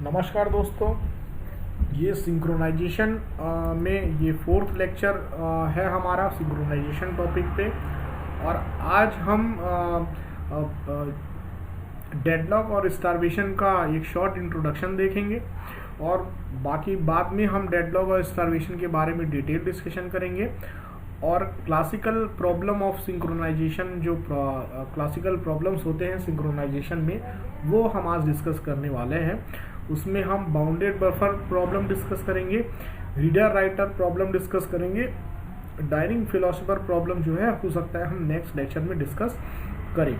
नमस्कार दोस्तों, ये सिंक्रोनाइजेशन में ये फोर्थ लेक्चर है हमारा सिंक्रोनाइजेशन टॉपिक पे। और आज हम डेडलॉक और स्टारवेशन का एक शॉर्ट इंट्रोडक्शन देखेंगे और बाकी बाद में हम डेडलॉक और स्टारवेशन के बारे में डिटेल डिस्कशन करेंगे। और क्लासिकल प्रॉब्लम ऑफ सिंक्रोनाइजेशन, जो क्लासिकल प्रॉब्लम्स होते हैं सिंक्रोनाइजेशन में, वो हम आज डिस्कस करने वाले हैं। उसमें हम बाउंडेड बफर प्रॉब्लम डिस्कस करेंगे, रीडर राइटर प्रॉब्लम डिस्कस करेंगे, डायनिंग फिलोसोफर प्रॉब्लम जो है हो सकता है हम नेक्स्ट लेक्चर में डिस्कस करें।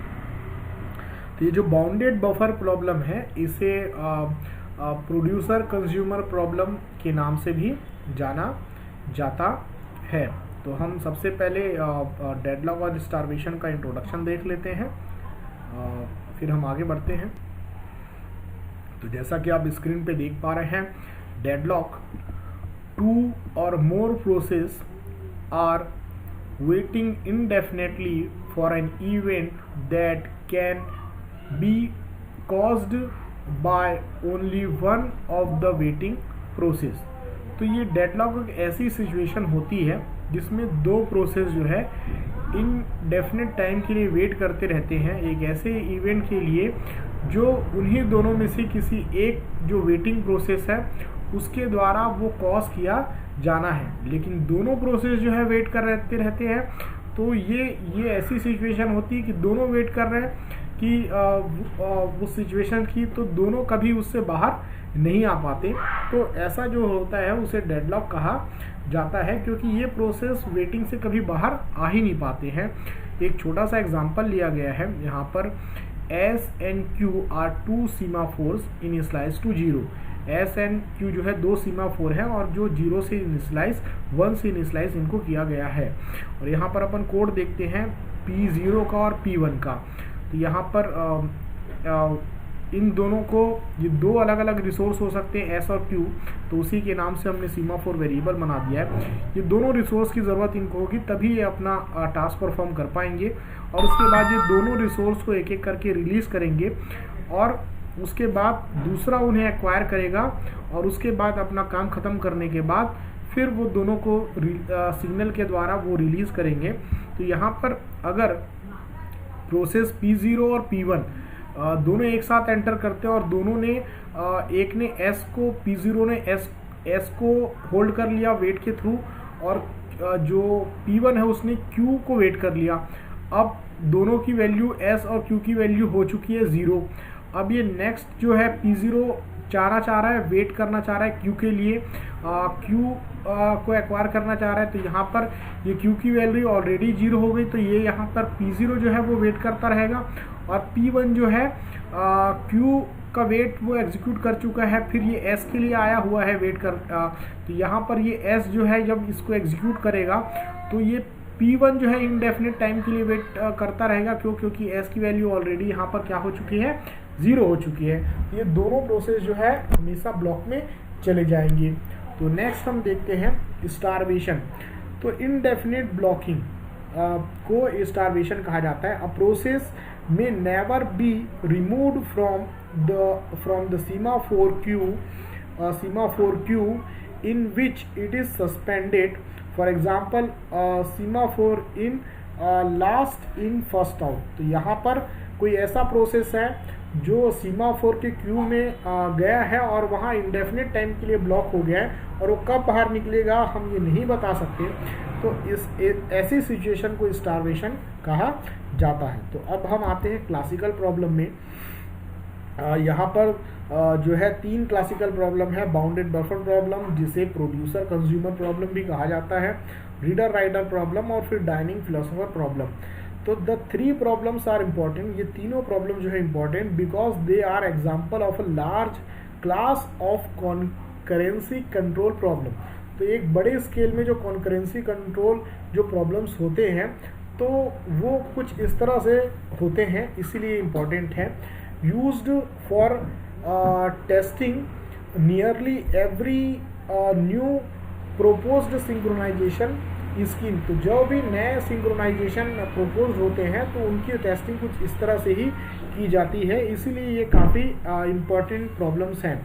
तो ये जो बाउंडेड बफर प्रॉब्लम है इसे प्रोड्यूसर कंज्यूमर प्रॉब्लम के नाम से भी जाना जाता है। तो हम सबसे पहले डेडलॉक और स्टारवेशन का इंट्रोडक्शन देख लेते हैं, फिर हम आगे बढ़ते हैं। तो जैसा कि आप स्क्रीन पे देख पा रहे हैं, डेडलॉक, टू और more processes are waiting indefinitely for an event that can be caused by only one of the waiting process। तो ये डेडलॉक एक ऐसी सिचुएशन होती है जिसमें दो प्रोसेस जो है इनडेफिनेट टाइम के लिए वेट करते रहते हैं एक ऐसे इवेंट के लिए जो उन्हीं दोनों में से किसी एक जो वेटिंग प्रोसेस है उसके द्वारा वो कॉज किया जाना है। लेकिन दोनों प्रोसेस जो है वेट कर रहते हैं, तो ये ऐसी सिचुएशन होती है कि दोनों वेट कर रहे हैं कि उस सिचुएशन की, तो दोनों कभी उससे बाहर नहीं आ पाते। तो ऐसा जो होता है उसे डेडलॉक कहा जाता है, क्योंकि ये प्रोसेस वेटिंग से कभी बाहर आ ही नहीं पाते हैं। एक छोटा सा एग्जांपल लिया गया है यहाँ पर, S and Q are two semaphores initialized to 0। S and Q जो है दो सीमाफोर है और जो 0 से इनिशलाइज 1 से इनिशलाइज इनको किया गया है। और यहाँ पर अपन कोड देखते हैं P0 का और P1 का। तो यहाँ पर इन दोनों को, ये दो अलग अलग रिसोर्स हो सकते हैं S और Q, तो उसी के नाम से हमने सीमाफोर वेरिएबल बना दिया है। ये दोनों रिसोर्स की ज़रूरत इनको होगी, तभी ये अपना टास्क परफॉर्म कर पाएंगे। और उसके बाद ये दोनों रिसोर्स को एक एक करके रिलीज़ करेंगे और उसके बाद दूसरा उन्हें एक्वायर करेगा और उसके बाद अपना काम ख़त्म करने के बाद फिर वो दोनों को सिग्नल के द्वारा वो रिलीज़ करेंगे। तो यहाँ पर अगर प्रोसेस P0 और P1 दोनों एक साथ एंटर करते हैं और दोनों ने एक ने S को, P0 ने S को होल्ड कर लिया वेट के थ्रू, और जो P1 है उसने Q को वेट कर लिया। अब दोनों की वैल्यू S और Q की वैल्यू हो चुकी है 0। अब ये नेक्स्ट जो है P0 चाह रहा है, वेट करना चाह रहा है Q के लिए, Q को एक्वायर करना चाह रहा है। तो यहाँ पर ये Q की वैल्यू ऑलरेडी 0 हो गई, तो ये यहाँ पर P0 जो है वो वेट करता रहेगा और P1 जो है Q का वेट वो एग्जीक्यूट कर चुका है, फिर ये S के लिए आया हुआ है वेट कर। तो यहाँ पर ये S जो है जब इसको एग्जीक्यूट करेगा तो ये P1 जो है इनडेफिनेट टाइम के लिए वेट करता रहेगा, क्योंकि S की वैल्यू ऑलरेडी यहाँ पर क्या हो चुकी है, 0 हो चुकी है। ये दोनों प्रोसेस जो है हमेशा ब्लॉक में चले जाएंगे। तो नेक्स्ट हम देखते हैं स्टारवेशन। तो इनडेफिनेट ब्लॉकिंग को स्टारवेशन कहा जाता है। A process may never be removed from the semaphore queue in which it is suspended। For example, semaphore in last in first out। तो यहाँ पर कोई ऐसा प्रोसेस है जो सीमाफोर के क्यू में गया है और वहाँ इंडेफिनिट टाइम के लिए ब्लॉक हो गया है और वो कब बाहर निकलेगा हम ये नहीं बता सकते। तो ऐसी सिचुएशन को स्टारवेशन कहा जाता है। तो अब हम आते हैं क्लासिकल प्रॉब्लम में। यहाँ पर जो है 3 क्लासिकल प्रॉब्लम है। बाउंडेड बफर प्रॉब्लम, जिसे प्रोड्यूसर कंज्यूमर प्रॉब्लम भी कहा जाता है, रीडर राइटर प्रॉब्लम और फिर डायनिंग फिलोसोफर प्रॉब्लम। तो द 3 प्रॉब्लम्स आर इम्पॉर्टेंट। ये तीनों प्रॉब्लम जो है important because they are example of a large class of concurrency control problem. तो एक बड़े स्केल में जो कॉन्करेंसी कंट्रोल जो प्रॉब्लम्स होते हैं तो वो कुछ इस तरह से होते हैं, इसीलिए इम्पॉर्टेंट है। Used for testing nearly every new proposed synchronisation scheme. तो जो भी नए सिंक्रोनाइजेशन प्रपोज होते हैं तो उनकी टेस्टिंग कुछ इस तरह से ही की जाती है, इसीलिए ये काफ़ी इम्पोर्टेंट प्रॉब्लम्स हैं।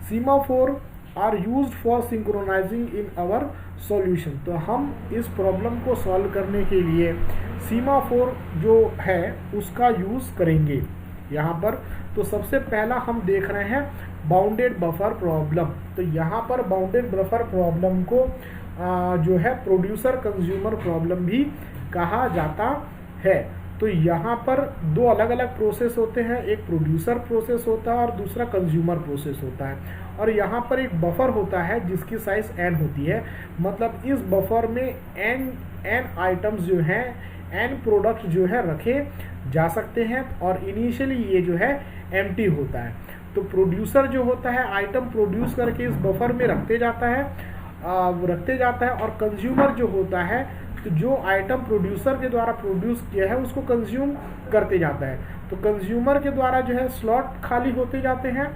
Semaphore are used for synchronising in our solution. तो हम इस प्रॉब्लम को सॉल्व करने के लिए सीमाफोर जो है उसका यूज़ करेंगे यहाँ पर। तो सबसे पहला हम देख रहे हैं बाउंडेड बफर प्रॉब्लम। तो यहाँ पर बाउंडेड बफर प्रॉब्लम को जो है प्रोड्यूसर कंज्यूमर प्रॉब्लम भी कहा जाता है। तो यहाँ पर दो अलग अलग प्रोसेस होते हैं, एक प्रोड्यूसर प्रोसेस होता है और दूसरा कंज्यूमर प्रोसेस होता है। और यहाँ पर एक बफर होता है जिसकी साइज n होती है, मतलब इस बफर में n आइटम्स जो हैं, n प्रोडक्ट जो है रखे जा सकते हैं और इनिशियली ये जो है एम्प्टी होता है। तो प्रोड्यूसर जो होता है आइटम प्रोड्यूस करके इस बफर में रखते जाता है और कंज्यूमर जो होता है तो जो आइटम प्रोड्यूसर के द्वारा प्रोड्यूस किया है उसको कंज्यूम करते जाता है। तो कंज्यूमर के द्वारा जो है स्लॉट खाली होते जाते हैं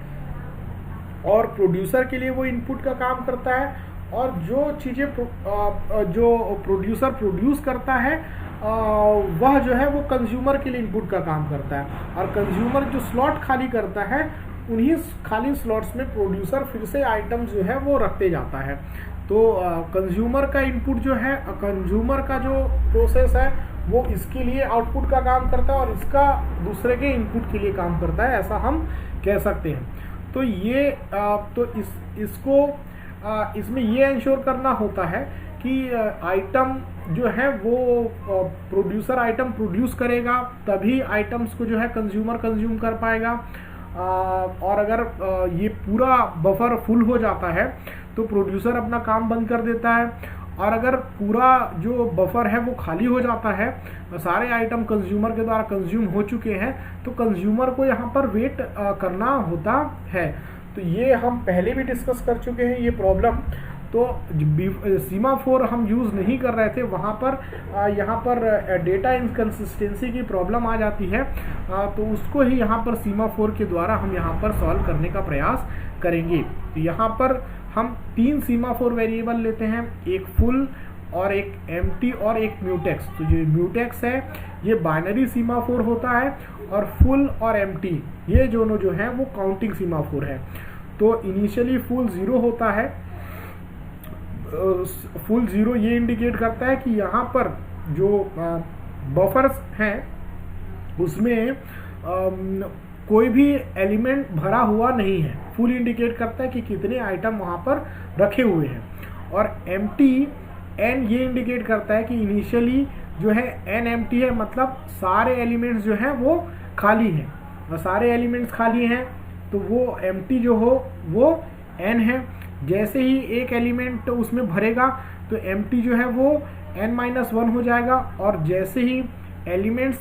और प्रोड्यूसर के लिए वो इनपुट का काम करता है, और जो चीज़ें जो प्रोड्यूसर प्रोड्यूस करता है वह जो है वो कंज्यूमर के लिए इनपुट का काम करता है, और कंज्यूमर जो स्लॉट खाली करता है उन्हीं खाली स्लॉट्स में प्रोड्यूसर फिर से आइटम जो है वो रखते जाता है। तो कंज्यूमर का इनपुट जो है, कंज्यूमर का जो प्रोसेस है वो इसके लिए आउटपुट का काम करता है और इसका दूसरे के इनपुट के लिए काम करता है, ऐसा हम कह सकते हैं। तो ये इसमें ये इंश्योर करना होता है कि आइटम जो है वो प्रोड्यूसर आइटम प्रोड्यूस करेगा तभी आइटम्स को जो है कंज्यूमर कंज्यूम कर पाएगा। और अगर ये पूरा बफर फुल हो जाता है तो प्रोड्यूसर अपना काम बंद कर देता है, और अगर पूरा जो बफर है वो खाली हो जाता है, सारे आइटम कंज्यूमर के द्वारा कंज्यूम हो चुके हैं, तो कंज्यूमर को यहाँ पर वेट करना होता है। तो ये हम पहले भी डिस्कस कर चुके हैं ये प्रॉब्लम। तो सीमाफोर हम यूज़ नहीं कर रहे थे, वहाँ पर यहाँ पर डेटा इनकन्सिस्टेंसी की प्रॉब्लम आ जाती है, तो उसको ही यहाँ पर सीमाफोर के द्वारा हम यहाँ पर सॉल्व करने का प्रयास करेंगे। तो यहाँ पर हम 3 सीमाफोर वेरिएबल लेते हैं, एक फुल और एक एम्प्टी और एक म्यूटेक्स। तो जो म्यूटेक्स है ये बाइनरी सीमाफोर होता है और फुल और एम्प्टी ये दोनों जो हैं वो काउंटिंग सीमाफोर है। तो इनिशियली फुल 0 होता है, फुल 0 ये इंडिकेट करता है कि यहाँ पर जो बफर्स हैं उसमें कोई भी एलिमेंट भरा हुआ नहीं है। फुल इंडिकेट करता है कि कितने आइटम वहाँ पर रखे हुए हैं, और एम्प्टी n ये इंडिकेट करता है कि इनिशियली जो है n एम्प्टी है, मतलब सारे एलिमेंट्स जो हैं वो खाली हैं, और सारे एलिमेंट्स खाली हैं तो वो एम्प्टी जो हो वो n है। जैसे ही एक एलिमेंट उसमें भरेगा तो एम्प्टी जो है वो n-1 हो जाएगा, और जैसे ही एलिमेंट्स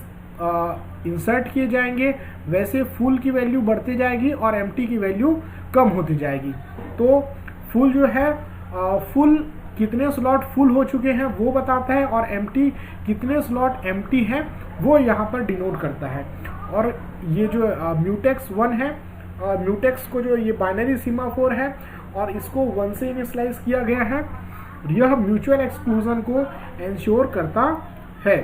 इंसर्ट किए जाएंगे वैसे फुल की वैल्यू बढ़ती जाएगी और एम्प्टी की वैल्यू कम होती जाएगी। तो फुल जो है फुल कितने स्लॉट फुल हो चुके हैं वो बताता है, और एम्प्टी कितने स्लॉट एम्प्टी हैं वो यहाँ पर डिनोट करता है। और ये जो म्यूटेक्स 1 है, म्यूटेक्स को जो ये बाइनरी सीमाफोर है और इसको 1 से इनिशियलाइज किया गया है, यह म्यूचुअल एक्सक्लूजन को इंश्योर करता है।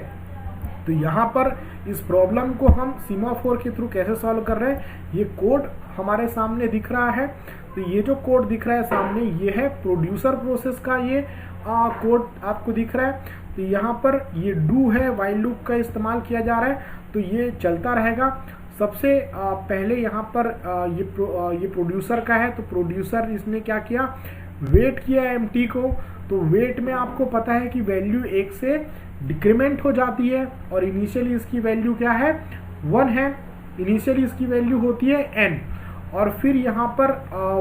तो यहाँ पर इस प्रॉब्लम को हम सीमाफोर के थ्रू कैसे सॉल्व कर रहे हैं, ये कोड हमारे सामने दिख रहा है। तो ये जो कोड दिख रहा है सामने ये है प्रोड्यूसर प्रोसेस का, ये कोड आपको दिख रहा है। तो यहाँ पर ये डू है, वाइल लूप का इस्तेमाल किया जा रहा है, तो ये चलता रहेगा। सबसे पहले यहाँ पर ये प्रोड्यूसर का है, तो प्रोड्यूसर इसने क्या किया, वेट किया एम्प्टी को। तो वेट में आपको पता है कि वैल्यू 1 से डिक्रीमेंट हो जाती है, और इनिशियली इसकी वैल्यू क्या है 1 है, इनिशियली इसकी वैल्यू होती है n, और फिर यहाँ पर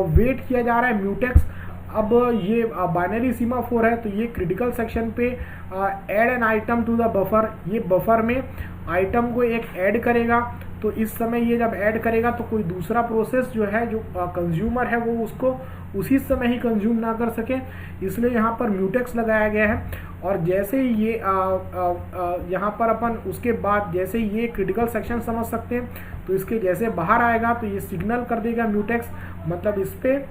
वेट किया जा रहा है म्यूटेक्स। अब ये बाइनरी सीमाफोर है तो ये क्रिटिकल सेक्शन पे add an item to the buffer, ये बफर में आइटम को एक ऐड करेगा। तो इस समय ये जब ऐड करेगा तो कोई दूसरा प्रोसेस जो है जो कंज्यूमर है वो उसको उसी समय ही कंज्यूम ना कर सके, इसलिए यहाँ पर म्यूटेक्स लगाया गया है। और जैसे ही ये यहाँ पर अपन उसके बाद जैसे ही ये क्रिटिकल सेक्शन समझ सकते हैं, तो इसके जैसे बाहर आएगा तो ये सिग्नल कर देगा म्यूटेक्स, मतलब इस पर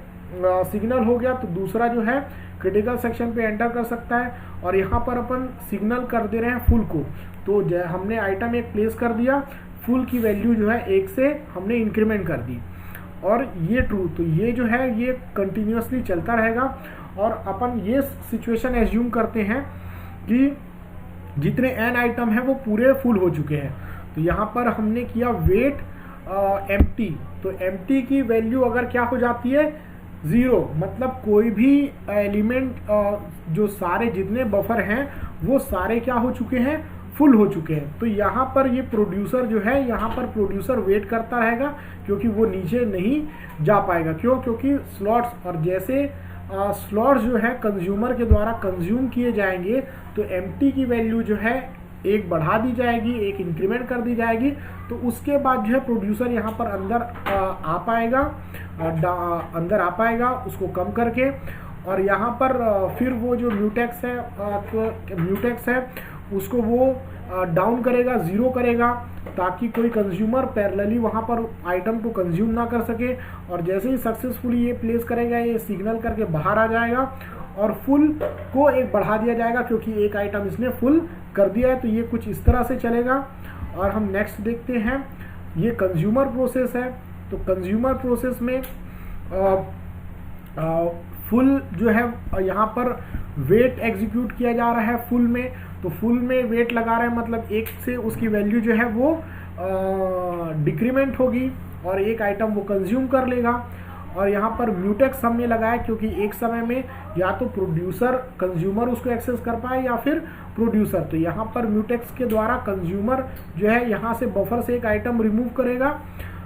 सिग्नल हो गया तो दूसरा जो है क्रिटिकल सेक्शन पे एंटर कर सकता है। और यहाँ पर अपन सिग्नल कर दे रहे हैं फुल को, तो हमने आइटम एक प्लेस कर दिया, फुल की वैल्यू जो है 1 से हमने इंक्रीमेंट कर दी, और ये ट्रू, तो ये जो है ये कंटिन्यूसली चलता रहेगा। और अपन ये सिचुएशन एज्यूम करते हैं कि जितने n आइटम हैं वो पूरे फुल हो चुके हैं। तो यहाँ पर हमने किया वेट एम्प्टी, तो एम्प्टी की वैल्यू अगर क्या हो जाती है 0, मतलब कोई भी एलिमेंट जो सारे जितने बफर हैं वो सारे क्या हो चुके हैं, फुल हो चुके हैं। तो यहाँ पर ये प्रोड्यूसर जो है, यहाँ पर प्रोड्यूसर वेट करता रहेगा क्योंकि वो नीचे नहीं जा पाएगा। क्यों? क्योंकि स्लॉट्स, और जैसे स्लॉट्स जो है कंज्यूमर के द्वारा कंज्यूम किए जाएंगे तो एम्प्टी की वैल्यू जो है एक बढ़ा दी जाएगी, एक इंक्रीमेंट कर दी जाएगी। तो उसके बाद जो है प्रोड्यूसर यहाँ पर अंदर आ पाएगा उसको कम करके, और यहाँ पर फिर वो जो म्यूटेक्स है उसको वो डाउन करेगा, 0 करेगा, ताकि कोई कंज्यूमर पैरेलली वहाँ पर आइटम को कंज्यूम ना कर सके। और जैसे ही सक्सेसफुली ये प्लेस करेगा, ये सिग्नल करके बाहर आ जाएगा और फुल को एक बढ़ा दिया जाएगा क्योंकि एक आइटम इसने फुल कर दिया है। तो ये कुछ इस तरह से चलेगा। और हम नेक्स्ट देखते हैं, ये कंज्यूमर प्रोसेस है। तो कंज्यूमर प्रोसेस में फुल जो है यहाँ पर वेट एग्जीक्यूट किया जा रहा है फुल में। तो फुल में वेट लगा रहे हैं, मतलब 1 से उसकी वैल्यू जो है वो डिक्रीमेंट होगी और एक आइटम वो कंज्यूम कर लेगा। और यहाँ पर म्यूटेक्स हमने लगाया क्योंकि एक समय में या तो प्रोड्यूसर कंज्यूमर उसको एक्सेस कर पाए या फिर प्रोड्यूसर। तो यहाँ पर म्यूटेक्स के द्वारा कंज्यूमर जो है यहाँ से बफर से एक आइटम रिमूव करेगा,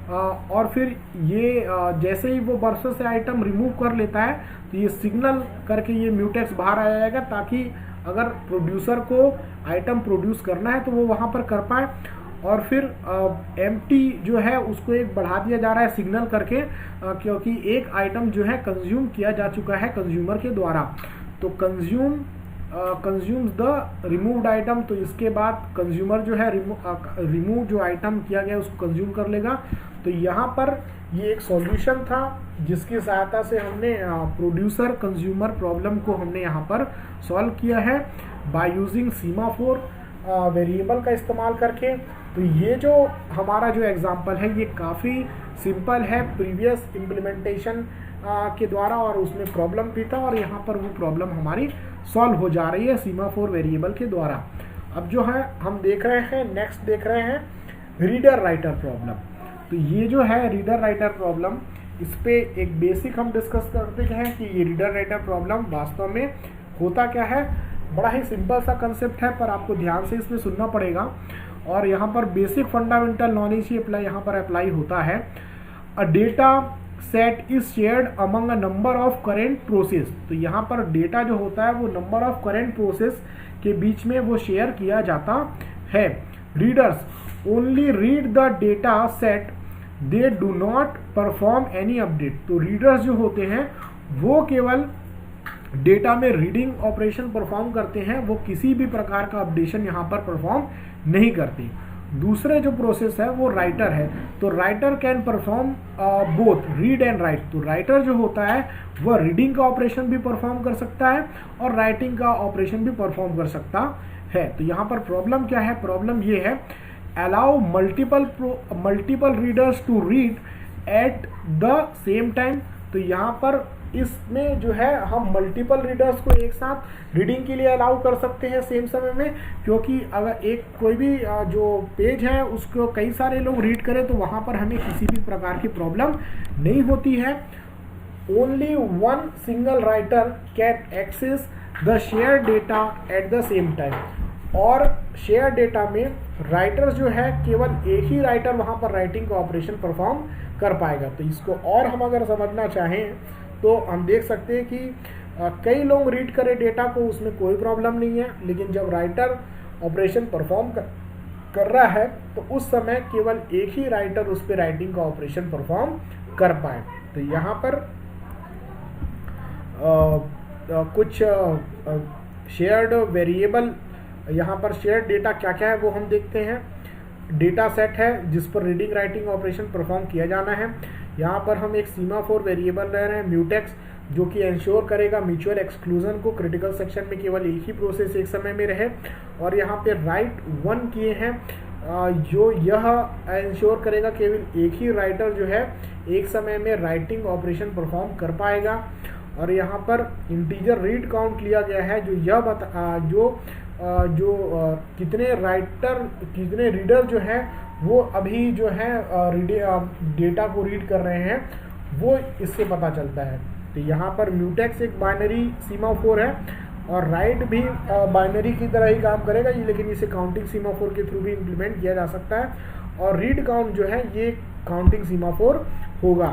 और फिर ये जैसे ही वो बफर से आइटम रिमूव कर लेता है तो ये सिग्नल करके ये म्यूटेक्स बाहर आ जाएगा, ताकि अगर प्रोड्यूसर को आइटम प्रोड्यूस करना है तो वो वहाँ पर कर पाए। और फिर एम्प्टी जो है उसको एक बढ़ा दिया जा रहा है सिग्नल करके, क्योंकि एक आइटम जो है कंज्यूम किया जा चुका है कंज्यूमर के द्वारा। तो कंज्यूम्स द रिमूव्ड आइटम, तो इसके बाद कंज्यूमर जो है रिमूव जो आइटम किया गया उसको कंज्यूम कर लेगा। तो यहाँ पर ये एक सॉल्यूशन था जिसकी सहायता से हमने प्रोड्यूसर कंज्यूमर प्रॉब्लम को हमने यहाँ पर सॉल्व किया है बाय यूजिंग सीमाफोर वेरिएबल का इस्तेमाल करके। तो ये जो हमारा जो एग्जांपल है ये काफ़ी सिंपल है प्रीवियस इम्प्लीमेंटेशन के द्वारा, और उसमें प्रॉब्लम भी था और यहाँ पर वो प्रॉब्लम हमारी सॉल्व हो जा रही है सीमाफोर वेरिएबल के द्वारा। अब जो है हम देख रहे हैं, नेक्स्ट देख रहे हैं रीडर राइटर प्रॉब्लम। तो ये जो है रीडर राइटर प्रॉब्लम, इस पे एक बेसिक हम डिस्कस करते हैं कि ये रीडर राइटर प्रॉब्लम वास्तव में होता क्या है। बड़ा ही सिंपल सा कंसेप्ट है पर आपको ध्यान से इसमें सुनना पड़ेगा, और यहाँ पर बेसिक फंडामेंटल नॉलेज ही यहाँ पर अप्लाई होता है। A data set is shared among a number of current process. तो यहाँ पर डेटा जो होता है वो नंबर ऑफ करेंट प्रोसेस के बीच में वो शेयर किया जाता है। Readers only read the data set, they do not perform any update. तो रीडर्स जो होते हैं वो केवल डेटा में रीडिंग ऑपरेशन परफॉर्म करते हैं, वो किसी भी प्रकार का अपडेशन यहाँ पर परफॉर्म नहीं करते। दूसरे जो प्रोसेस है वो राइटर है। तो writer can perform both read and right. तो राइटर जो होता है वह रीडिंग का ऑपरेशन भी परफॉर्म कर सकता है और राइटिंग का ऑपरेशन भी परफॉर्म कर सकता है। तो यहाँ पर प्रॉब्लम क्या है? प्रॉब्लम ये है, allow multiple readers to read at the same time. तो यहाँ पर इसमें जो है हम मल्टीपल रीडर्स को एक साथ रीडिंग के लिए अलाउ कर सकते हैं सेम समय में, क्योंकि अगर एक कोई भी जो पेज है उसको कई सारे लोग रीड करें तो वहाँ पर हमें किसी भी प्रकार की प्रॉब्लम नहीं होती है। Only one single writer can access the share data at the same time. और शेयर डेटा में राइटर्स जो है केवल एक ही राइटर वहाँ पर राइटिंग का ऑपरेशन परफॉर्म कर पाएगा। तो इसको और हम अगर समझना चाहें तो हम देख सकते हैं कि कई लोग रीड करें डेटा को, उसमें कोई प्रॉब्लम नहीं है, लेकिन जब राइटर ऑपरेशन परफॉर्म कर रहा है तो उस समय केवल एक ही राइटर उस पर राइटिंग का ऑपरेशन परफॉर्म कर पाए। तो यहाँ पर कुछ शेयर्ड वेरिएबल, यहाँ पर शेयर्ड डेटा क्या क्या है वो हम देखते हैं। डेटा सेट है जिस पर रीडिंग राइटिंग ऑपरेशन परफॉर्म किया जाना है। यहाँ पर हम एक सीमाफोर वेरिएबल ले रहे हैं म्यूटेक्स, जो कि इंश्योर करेगा म्यूचुअल एक्सक्लूजन को, क्रिटिकल सेक्शन में केवल एक ही प्रोसेस एक समय में रहे। और यहाँ पे राइट 1 किए हैं जो यह इंश्योर करेगा केवल एक ही राइटर जो है एक समय में राइटिंग ऑपरेशन परफॉर्म कर पाएगा। और यहाँ पर इंटीजर रीड काउंट लिया गया है जो यह कितने रीडर जो है वो अभी जो है डेटा को रीड कर रहे हैं, वो इससे पता चलता है। तो यहाँ पर म्यूटेक्स एक बाइनरी सीमाफोर है और राइट भी बाइनरी की तरह ही काम करेगा, लेकिन इसे काउंटिंग सीमाफोर के थ्रू भी इम्प्लीमेंट किया जा सकता है। और रीड काउंट जो है ये काउंटिंग सीमाफोर होगा।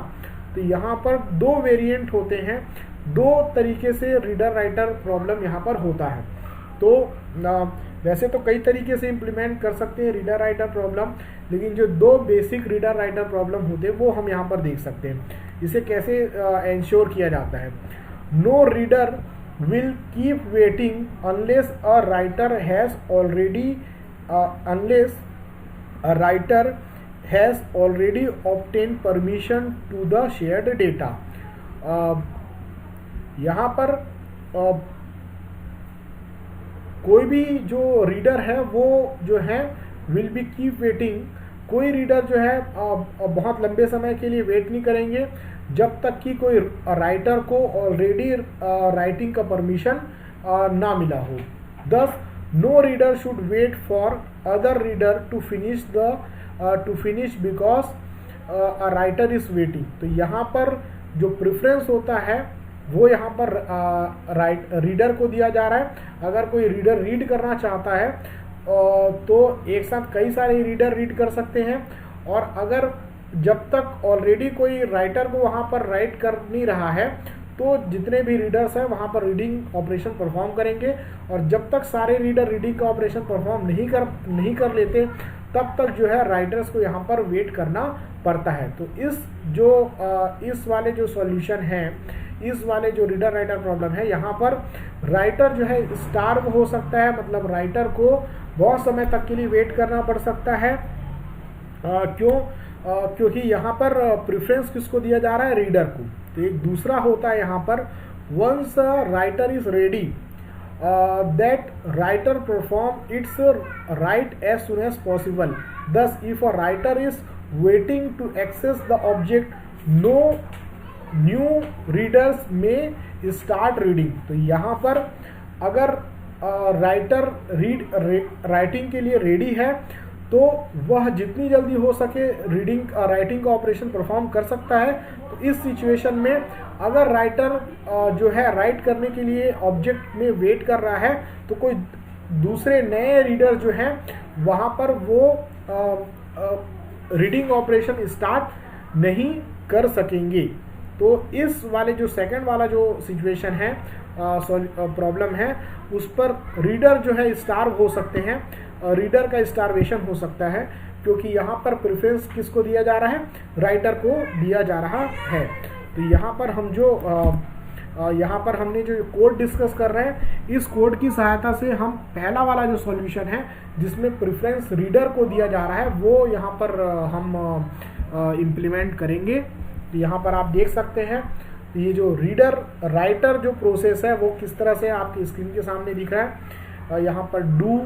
तो यहाँ पर दो वेरिएंट होते हैं, दो तरीके से रीडर राइटर प्रॉब्लम यहाँ पर होता है। तो वैसे तो कई तरीके से इम्प्लीमेंट कर सकते हैं रीडर राइटर प्रॉब्लम, लेकिन जो दो बेसिक रीडर राइटर प्रॉब्लम होते हैं वो हम यहाँ पर देख सकते हैं। इसे कैसे इंश्योर किया जाता है। No reader will keep waiting unless a writer has already obtained permission to the shared data। यहाँ पर कोई भी जो रीडर है वो जो है will be keep waiting, कोई रीडर जो है बहुत लंबे समय के लिए वेट नहीं करेंगे जब तक कि कोई राइटर को ऑलरेडी राइटिंग का परमिशन ना मिला हो। Thus no reader should wait for other reader to finish because a writer is waiting. तो यहाँ पर जो प्रेफरेंस होता है वो यहाँ पर रीडर को दिया जा रहा है। अगर कोई रीडर रीड करना चाहता है तो एक साथ कई सारे रीडर रीड कर सकते हैं, और अगर जब तक ऑलरेडी कोई राइटर को वहाँ पर राइट कर नहीं रहा है तो जितने भी रीडर्स हैं वहाँ पर रीडिंग ऑपरेशन परफॉर्म करेंगे, और जब तक सारे रीडर रीडिंग का ऑपरेशन परफॉर्म नहीं कर लेते तब तक जो है राइटर्स को यहाँ पर वेट करना पड़ता है। तो इस वाले जो सॉल्यूशन है, इस वाले जो रीडर राइटर प्रॉब्लम है, यहाँ पर राइटर जो है स्टार्व हो सकता है, मतलब राइटर को बहुत समय तक के लिए वेट करना पड़ सकता है। क्योंकि यहाँ पर प्रेफरेंस किसको दिया जा रहा है, रीडर को। तो एक दूसरा होता है यहाँ पर once writer is ready that writer perform its write as soon as possible. Thus if a writer is waiting to access the object no new readers may start reading. तो यहाँ पर अगर राइटर राइटिंग के लिए ready है तो वह जितनी जल्दी हो सके राइटिंग का ऑपरेशन परफॉर्म कर सकता है। तो इस सिचुएशन में अगर राइटर जो है राइट करने के लिए ऑब्जेक्ट में वेट कर रहा है तो कोई दूसरे नए रीडर जो हैं वहाँ पर वो रीडिंग ऑपरेशन स्टार्ट नहीं कर सकेंगे। तो इस वाले जो सेकंड वाला जो सिचुएशन है प्रॉब्लम है उस पर रीडर जो है स्टार्व हो सकते हैं, रीडर का स्टार्वेशन हो सकता है, क्योंकि यहाँ पर प्रेफरेंस किसको दिया जा रहा है, राइटर को दिया जा रहा है। तो यहाँ पर हमने जो कोड डिस्कस कर रहे हैं, इस कोड की सहायता से हम पहला वाला जो सॉल्यूशन है जिसमें प्रेफरेंस रीडर को दिया जा रहा है वो यहाँ पर हम इम्प्लीमेंट करेंगे। तो यहाँ पर आप देख सकते हैं ये जो रीडर राइटर जो प्रोसेस है वो किस तरह से आपकी स्क्रीन के सामने दिख रहा है। यहाँ पर डू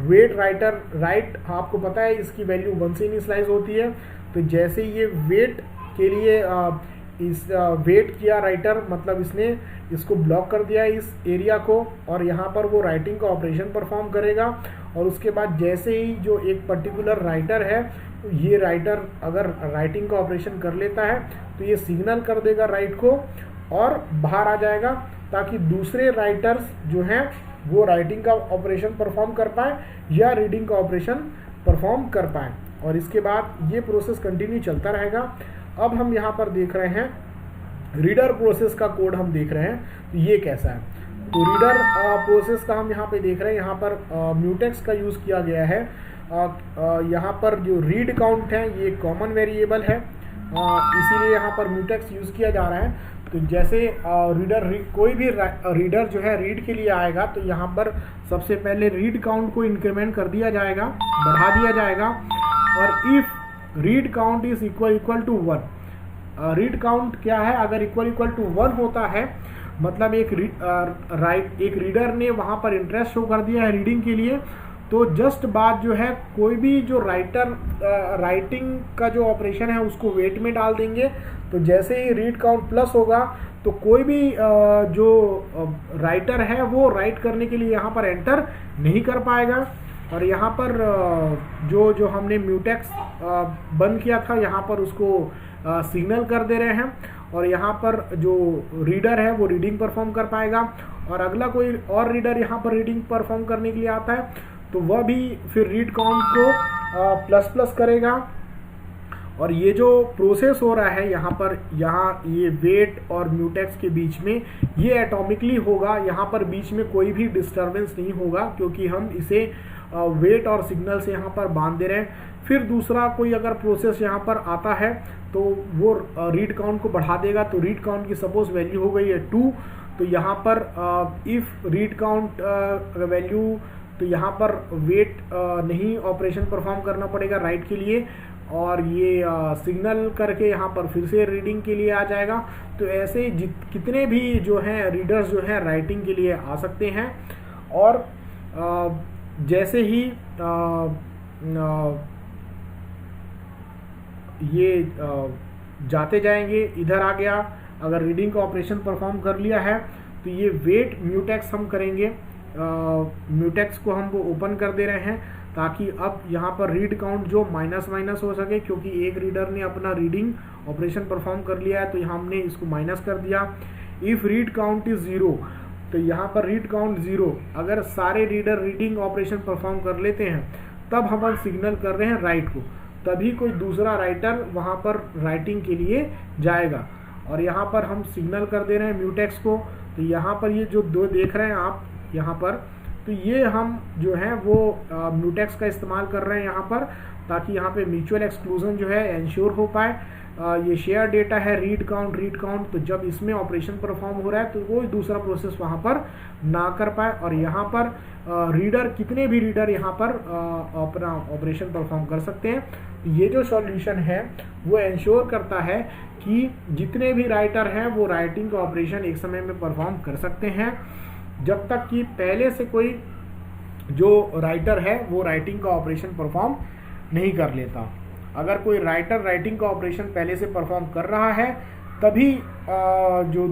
वेट राइटर राइट, आपको पता है इसकी वैल्यू 1 से इनिशियलाइज होती है। तो जैसे ये वेट के लिए वेट किया राइटर, मतलब इसने इसको ब्लॉक कर दिया इस एरिया को, और यहाँ पर वो राइटिंग का ऑपरेशन परफॉर्म करेगा। और उसके बाद जैसे ही जो एक पर्टिकुलर राइटर है, ये राइटर अगर राइटिंग का ऑपरेशन कर लेता है तो ये सिग्नल कर देगा राइट को और बाहर आ जाएगा, ताकि दूसरे राइटर्स जो हैं वो राइटिंग का ऑपरेशन परफॉर्म कर पाए या रीडिंग का ऑपरेशन परफॉर्म कर पाए। और इसके बाद ये प्रोसेस कंटिन्यू चलता रहेगा। अब हम यहाँ पर देख रहे हैं रीडर प्रोसेस का कोड हम देख रहे हैं, तो ये कैसा है। तो रीडर प्रोसेस का हम यहाँ पे देख रहे हैं, यहाँ पर म्यूटेक्स का यूज़ किया गया है। यहाँ पर जो रीड काउंट है ये कॉमन वेरिएबल है, इसीलिए यहाँ पर म्यूटेक्स यूज़ किया जा रहा है। तो जैसे कोई भी रीडर जो है रीड के लिए आएगा तो यहाँ पर सबसे पहले रीड काउंट को इंक्रीमेंट कर दिया जाएगा, बढ़ा दिया जाएगा। और if read count is equal to 1, read count क्या है, अगर इक्वल टू 1 होता है मतलब एक रीडर ने वहाँ पर इंटरेस्ट शो कर दिया है रीडिंग के लिए, तो जस्ट बाद जो है कोई भी जो राइटिंग का जो ऑपरेशन है उसको वेट में डाल देंगे। तो जैसे ही रीड काउंट प्लस होगा तो कोई भी जो राइटर है वो राइट करने के लिए यहाँ पर एंटर नहीं कर पाएगा। और यहाँ पर जो हमने म्यूटेक्स बंद किया था यहाँ पर उसको सिग्नल कर दे रहे हैं, और यहाँ पर जो रीडर है वो रीडिंग परफॉर्म कर पाएगा। और अगला कोई और रीडर यहाँ पर रीडिंग परफॉर्म करने के लिए आता है तो वह भी फिर रीड काउंट को प्लस प्लस करेगा। और ये जो प्रोसेस हो रहा है यहाँ ये वेट और म्यूटेक्स के बीच में ये एटॉमिकली होगा, यहाँ पर बीच में कोई भी डिस्टरबेंस नहीं होगा क्योंकि हम इसे वेट और सिग्नल से यहाँ पर बांध दे रहे हैं। फिर दूसरा कोई अगर प्रोसेस यहाँ पर आता है तो वो रीड काउंट को बढ़ा देगा। तो रीड काउंट की सपोज वैल्यू हो गई है 2, तो यहाँ पर इफ रीड काउंट वैल्यू, तो यहाँ पर वेट नहीं ऑपरेशन परफॉर्म करना पड़ेगा राइट के लिए, और ये सिग्नल करके यहाँ पर फिर से रीडिंग के लिए आ जाएगा। तो ऐसे कितने भी जो हैं रीडर्स जो हैं राइटिंग के लिए आ सकते हैं। और जैसे ही ये जाते जाएंगे, इधर आ गया, अगर रीडिंग का ऑपरेशन परफॉर्म कर लिया है तो ये वेट म्यूटेक्स हम करेंगे। म्यूटेक्स को हम वो ओपन कर दे रहे हैं ताकि अब यहाँ पर रीड काउंट जो माइनस हो सके, क्योंकि एक रीडर ने अपना रीडिंग ऑपरेशन परफॉर्म कर लिया है तो यहाँ हमने इसको माइनस कर दिया। इफ़ रीड काउंट इज 0, तो यहाँ पर रीड काउंट 0, अगर सारे रीडर रीडिंग ऑपरेशन परफॉर्म कर लेते हैं तब हम सिग्नल कर रहे हैं राइट को, तभी कोई दूसरा राइटर वहाँ पर राइटिंग के लिए जाएगा। और यहाँ पर हम सिग्नल कर दे रहे हैं म्यूटेक्स को। तो यहाँ पर ये जो दो देख रहे हैं आप यहाँ पर, तो ये हम जो है वो म्यूटेक्स का इस्तेमाल कर रहे हैं यहाँ पर, ताकि यहाँ पे म्यूचुअल एक्सक्लूजन जो है एंश्योर हो पाए। ये शेयर डेटा है रीड काउंट, तो जब इसमें ऑपरेशन परफॉर्म हो रहा है तो कोई दूसरा प्रोसेस वहाँ पर ना कर पाए। और यहाँ पर रीडर, कितने भी रीडर यहाँ पर अपना ऑपरेशन परफॉर्म कर सकते हैं। ये जो सॉल्यूशन है वो एंश्योर करता है कि जितने भी राइटर हैं वो राइटिंग का ऑपरेशन एक समय में परफॉर्म कर सकते हैं, जब तक कि पहले से कोई जो राइटर है वो राइटिंग का ऑपरेशन परफॉर्म नहीं कर लेता। अगर कोई राइटर राइटिंग का ऑपरेशन पहले से परफॉर्म कर रहा है तभी जो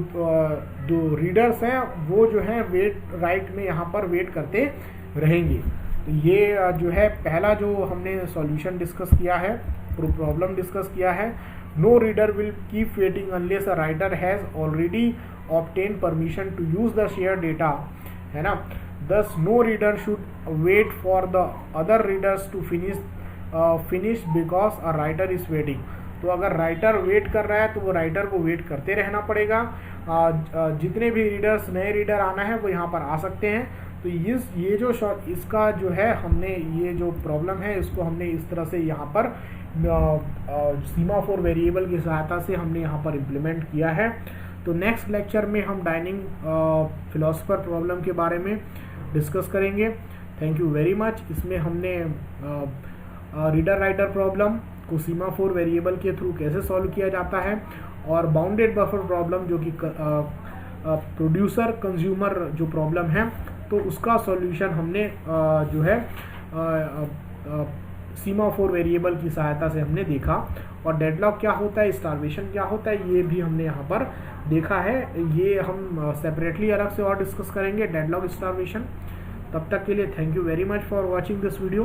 रीडर्स हैं वो जो है राइट में यहाँ पर वेट करते रहेंगे। तो ये जो है पहला जो हमने सॉल्यूशन डिस्कस किया है, प्रॉब्लम डिस्कस किया है। No reader will keep waiting unless a writer has already obtain permission to use the shared data, है ना। Thus no reader should wait for the other readers to finish because a writer is waiting। तो अगर writer wait कर रहा है तो वो writer को वेट करते रहना पड़ेगा। जितने भी रीडर्स, नए रीडर आना है वो यहाँ पर आ सकते हैं। तो ये जो इसका जो है हमने ये जो प्रॉब्लम है इसको हमने इस तरह से यहाँ पर सीमाफोर वेरिएबल की सहायता से हमने यहाँ पर इम्प्लीमेंट किया है। तो नेक्स्ट लेक्चर में हम डाइनिंग फिलोसफर प्रॉब्लम के बारे में डिस्कस करेंगे। Thank you very much. इसमें हमने रीडर राइटर प्रॉब्लम को सीमाफोर वेरिएबल के थ्रू कैसे सॉल्व किया जाता है, और बाउंडेड बफर प्रॉब्लम जो कि प्रोड्यूसर कंज्यूमर जो प्रॉब्लम है तो उसका सॉल्यूशन हमने जो है सीमाफोर वेरिएबल की सहायता से हमने देखा। और डेडलॉक क्या होता है, स्टार्वेशन क्या होता है, ये भी हमने यहाँ पर देखा है। ये हम सेपरेटली अलग से और डिस्कस करेंगे, डेडलॉक, स्टार्वेशन। तब तक के लिए thank you very much for watching this video.